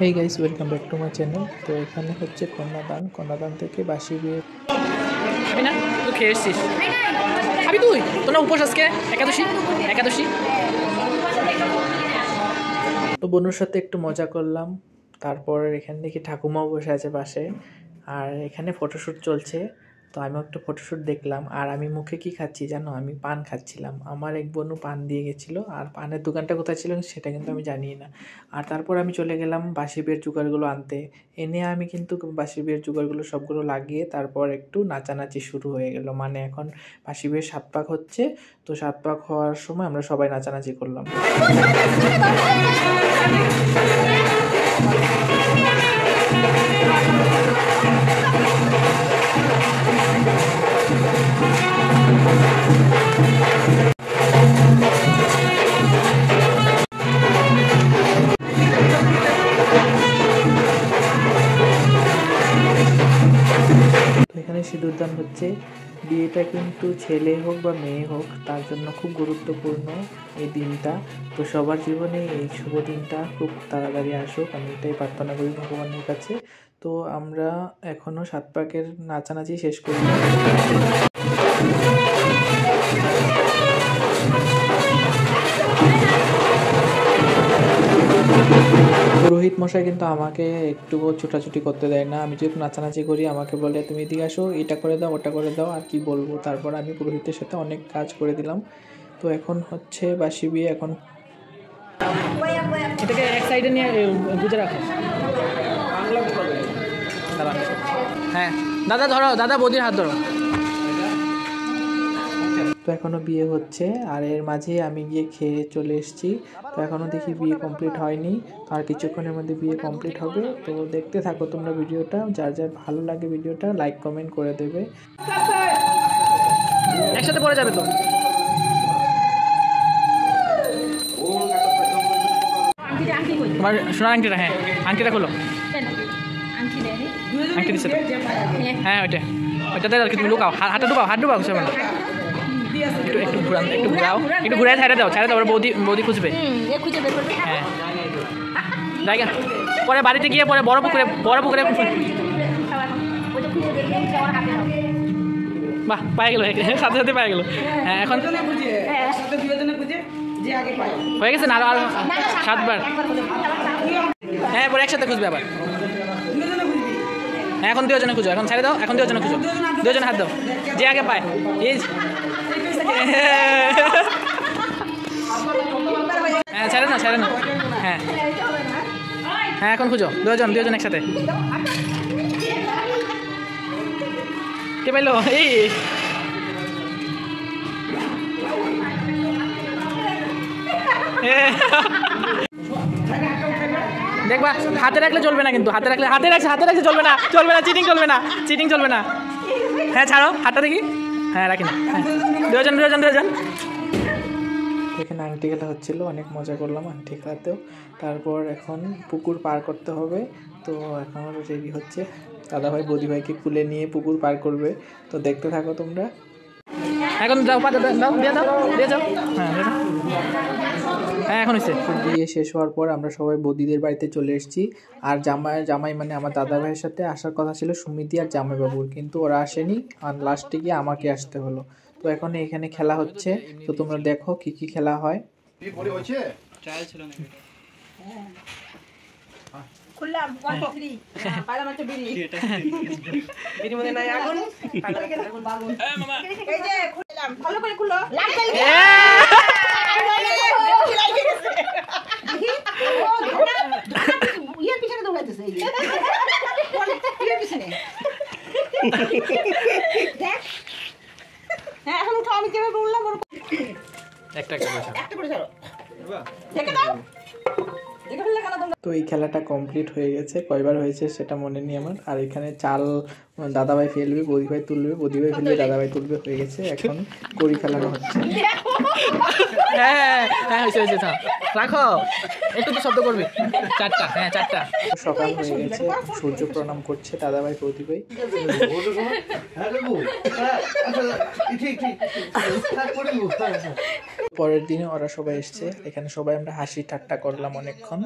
Hey guys, welcome back to my channel. তো এখানে হচ্ছে কন্যাদান থেকে বাসি বিয়ে। খাবি না? তুই খেয়ে এসছিস, খাবি তুই? তোর না উপোস আজকে, একাদশী। তো বোনের সাথে একটু মজা করলাম। তারপর এখানে দেখি ঠাকুমাও বসে আছে পাশে, আর এখানে ফটোশ্যুট চলছে। তো আমিও একটু ফটোশ্যুট দেখলাম। আর আমি মুখে কি খাচ্ছি জানো? আমি পান খাচ্ছিলাম। আমার এক বোনও পান দিয়ে গেছিলো, আর পানের দোকানটা কোথায় ছিল সেটা কিন্তু আমি জানি না। আর তারপর আমি চলে গেলাম বাসি বিয়ের জোগাড়গুলো আনতে। এনে আমি কিন্তু বাসি বিয়ের জোগাড়গুলো সবগুলো লাগিয়ে তারপর একটু নাচানাচি শুরু হয়ে গেল। মানে এখন বাসি বিয়ের 7 পাক হচ্ছে। তো 7 পাক হওয়ার সময় আমরা সবাই নাচানাচি করলাম। এখানে সিঁদুরদান হচ্ছে। বিয়েটা কিন্তু ছেলে হোক বা মেয়ে হোক, তার জন্য খুব গুরুত্বপূর্ণ এই দিনটা। তো সবার জীবনে এই শুভ দিনটা খুব তাড়াতাড়ি আসুক, আমি এটাই প্রার্থনা করি ভগবানের কাছে। তো আমরা এখনও 7 পাকের নাচানাচি শেষ করি। পুরোহিত মশাই কিন্তু আমাকে একটুও ছোটাছুটি করতে দেয় না। আমি যেহেতু নাচানাচি করি, আমাকে বলে তুমি এদিকে আসো, এটা করে দাও, ওটা করে দাও। আর কি বলবো, তারপর আমি পুরোহিতের সাথে অনেক কাজ করে দিলাম। তো এখন হচ্ছে বাসি বিয়ে। এখন এটাকে এক সাইডে নিয়ে গুজে রাখো। হ্যাঁ দাদা ধরো, দাদা বৌদির হাত ধরো। তো এখনও বিয়ে হচ্ছে, আর এর মাঝে আমি গিয়ে খেয়ে চলে এসেছি। তো এখনও দেখি বিয়ে কমপ্লিট হয়নি। আর কিছুক্ষণের মধ্যে বিয়ে কমপ্লিট হবে। তো দেখতে থাকো তোমরা ভিডিওটা। যার যার ভালো লাগে ভিডিওটা লাইক কমেন্ট করে দেবে। একসাথে পড়ে যাবে তো। তোমার সোনার আংটিটা, হ্যাঁ আংটিটা খোলো। আংটি দিচ্ছে তো, হ্যাঁ ওইটাতে আর কি। তুমি লুকাও, হাত ডুবাও কিছু না। একটু ঘুরাও, একটু ঘুরাই ছাড়ে দাও। বৌদি খুঁজবে। হ্যাঁ জায়গা পরে বাড়িতে গিয়ে পরে বড় পুকুরে বাহ পায়ে গেল, সাথে পায়ে গেল। হ্যাঁ এখন হয়ে গেছে না, আরো 7 বার। হ্যাঁ পরে একসাথে খুঁজবে আবার। হ্যাঁ এখন 2 জনে খুঁজো, এখন ছেড়ে দাও। এখন 2 জনে খুঁজো, 2 জন হাত দাও, যে আগে পায়। হ্যাঁ ছেড়ে না। হ্যাঁ এখন খুঁজো, 2 জন একসাথে। কে পাইলো? এই দেখবা, হাতে রাখলে চলবে না, কিন্তু হাতে রাখছে চলবে না, চিটিং চলবে না। হ্যাঁ ছাড়ো হাতটা দেখি। হ্যাঁ রাখি না। হ্যাঁ 2 জন। এখানে আংটি খেলা হচ্ছিল, অনেক মজা করলাম আংটি খেলাতেও। তারপর এখন পুকুর পার করতে হবে। তো এখন রেডি হচ্ছে, দাদাভাই বৌদিভাইকে কুলে নিয়ে পুকুর পার করবে। তো দেখতে থাকো তোমরা। এখন যাও, দিয়ে যাও। হ্যাঁ এখন হচ্ছে। বিয়ে শেষ হওয়ার পর আমরা সবাই বৌদিদের বাড়িতে চলে এসেছি। আর জামাই মানে আমার দাদা ভাইয়ের সাথে আসার কথা ছিল সুমিতি আর জামাইবাবুর, কিন্তু ওরা আসেনি। আর লাস্টে গিয়ে আমাকে আসতে হলো। তো এখন এখানে খেলা হচ্ছে। তো তোমরা দেখো কি কি খেলা হয়। তো এই খেলাটা কমপ্লিট হয়ে গেছে। কয়বার হয়েছে সেটা মনে নেই আমার। আর এখানে চাল দাদাভাই ফেলবে, বৌদিভাই তুলবে, বৌদিভাই ফেলবে, দাদাভাই তুলবে। হয়ে গেছে, এখন কড়ি খেলানো হচ্ছে। হ্যাঁ হয়েছে। রাখো, একটু তো শব্দ করবি। 4টা, হ্যাঁ 4টা। সকাল হয়ে গেছে, সূর্য প্রণাম করছে দাদাভাই বৌদিভাই। পরের দিনে ওরা সবাই এসছে। এখানে সবাই আমরা হাসি ঠাট্টা করলাম অনেকক্ষণ।